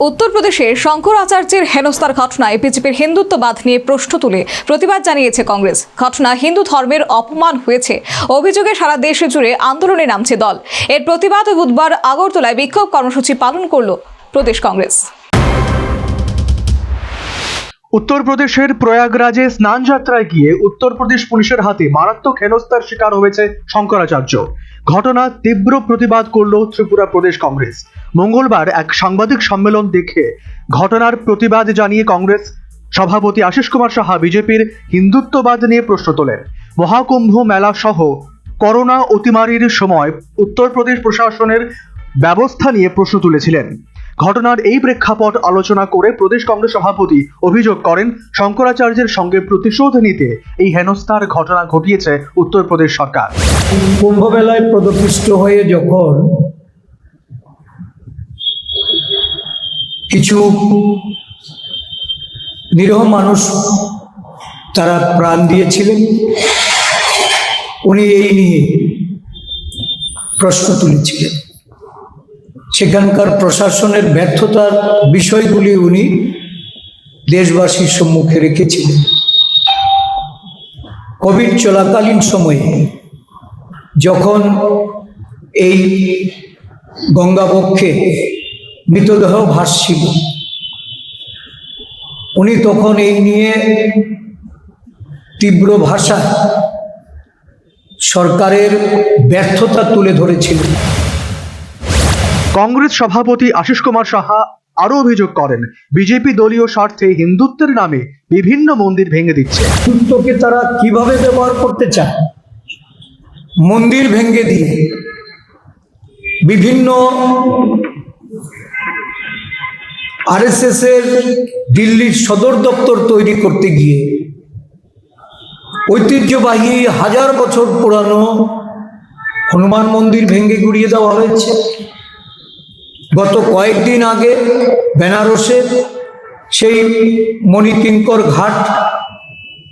উত্তরপ্রদেশের শঙ্করাচার্যের হেনস্থার ঘটনায় বিজেপির হিন্দুত্ববাদ নিয়ে প্রশ্ন তুলে প্রতিবাদ জানিয়েছে কংগ্রেস। ঘটনা হিন্দু ধর্মের অপমান হয়েছে অভিযোগে সারা দেশ জুড়ে আন্দোলনে নামছে দল। এর প্রতিবাদ বুধবার আগরতলায় বিক্ষোভ কর্মসূচি পালন করল প্রদেশ কংগ্রেস। উত্তরপ্রদেশের প্রয়াগরাজে স্নান যাত্রায় গিয়ে উত্তরপ্রদেশ পুলিশের হাতে মারাত্মক হেনস্থার শিকার হয়েছে শঙ্করাচার্য। ঘটনা তীব্র প্রতিবাদ করল ত্রিপুরা প্রদেশ কংগ্রেস। মঙ্গলবার এক সাংবাদিক সম্মেলন দেখে ঘটনার প্রতিবাদ জানিয়ে কংগ্রেস সভাপতি আশিস কুমার সাহা বিজেপির হিন্দুত্ববাদ নিয়ে প্রশ্ন তোলেন। মহাকুম্ভ মেলা সহ করোনা অতিমারির সময় উত্তরপ্রদেশ প্রশাসনের ব্যবস্থা নিয়ে প্রশ্ন তুলেছিলেন। ঘটনার এই প্রেক্ষাপট আলোচনা করে প্রদেশ কংগ্রেস সভাপতি অভিযোগ করেন, শঙ্করাচার্যের সঙ্গে প্রতিশোধ নিতে এই হেনস্থার ঘটনা ঘটিয়েছে উত্তরপ্রদেশ সরকার। কুম্ভমেলায় পদপিষ্ট হয়ে যখন কিছু নিরীহ মানুষ তারা প্রাণ দিয়েছিলেন, উনি এই নিয়ে প্রশ্ন তুলেছিলেন। সেখানকার প্রশাসনের ব্যর্থতার বিষয়গুলি উনি দেশবাসীর সম্মুখে রেখেছিলেন। কোভিড চলাকালীন সময়ে যখন এই গঙ্গাবক্ষে মৃতদেহ ভাসছিল, উনি তখন এই নিয়ে তীব্র ভাষায় সরকারের ব্যর্থতা তুলে ধরেছিলেন। কংগ্রেস সভাপতি আশিস কুমার সাহা আরো অভিযোগ করেন, বিজেপি দলীয় স্বার্থে হিন্দুত্বের নামে বিভিন্ন মন্দির ভেঙে দিচ্ছে। হিন্দুত্বকে তারা কিভাবে ব্যবহার করতে চায়, মন্দির ভেঙে দিয়ে বিভিন্ন আরএসএস এর দিল্লির সদর দপ্তর তৈরি করতে গিয়ে ঐতিহ্যবাহী হাজার বছর পুরানো হনুমান মন্দির ভেঙে গুড়িয়ে দেওয়া হয়েছে। গত কয়েকদিন আগে বেনারসের সেই মণিকিঙ্কর ঘাট,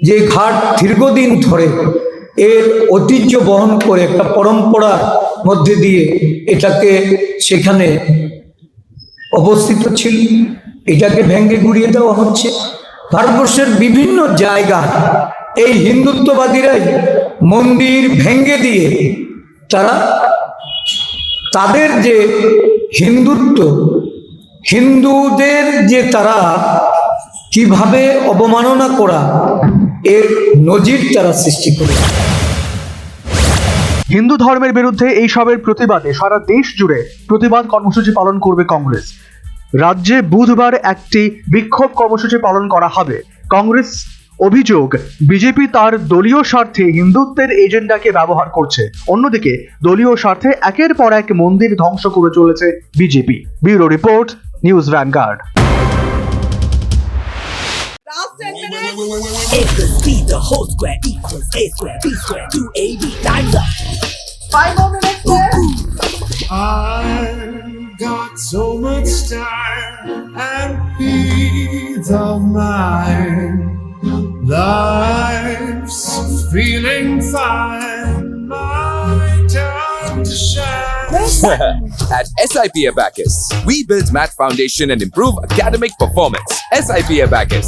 যে ঘাট দীর্ঘদিন ধরে এর ঐতিহ্য বহন করে একটা পরম্পরার মধ্যে দিয়ে এটাকে সেখানে অবস্থিত ছিল, এটাকে ভেঙে গুড়িয়ে দেওয়া হচ্ছে। ভারতবর্ষের বিভিন্ন জায়গায় এই হিন্দুত্ববাদীরাই মন্দির ভেঙে দিয়ে তারা তাদের যে হিন্দুত্ব, হিন্দুদের যে তারা কিভাবে অবমাননা করা, এর নজির তারা সৃষ্টি করে। হিন্দু ধর্মের বিরুদ্ধে এই সবের প্রতিবাদে সারা দেশ জুড়ে প্রতিবাদ কর্মসূচি পালন করবে কংগ্রেস। রাজ্যে বুধবার একটি বিক্ষোভ কর্মসূচি পালন করা হবে। কংগ্রেস অভিযোগ, বিজেপি তার দলীয় স্বার্থে হিন্দুত্বের এজেন্ডাকে ব্যবহার করছে। অন্যদিকে দলীয় স্বার্থে একের পর এক মন্দির ধ্বংস করে চলেছে BJP. Bureau report, news vanguard. The whole square equals a square, b square, 2ab, time's up. 5 more minutes left. I've got so much time and peace of mind. Life's feeling fine. My time to shine. At SIP Abacus, we build math foundation and improve academic performance. SIP Abacus,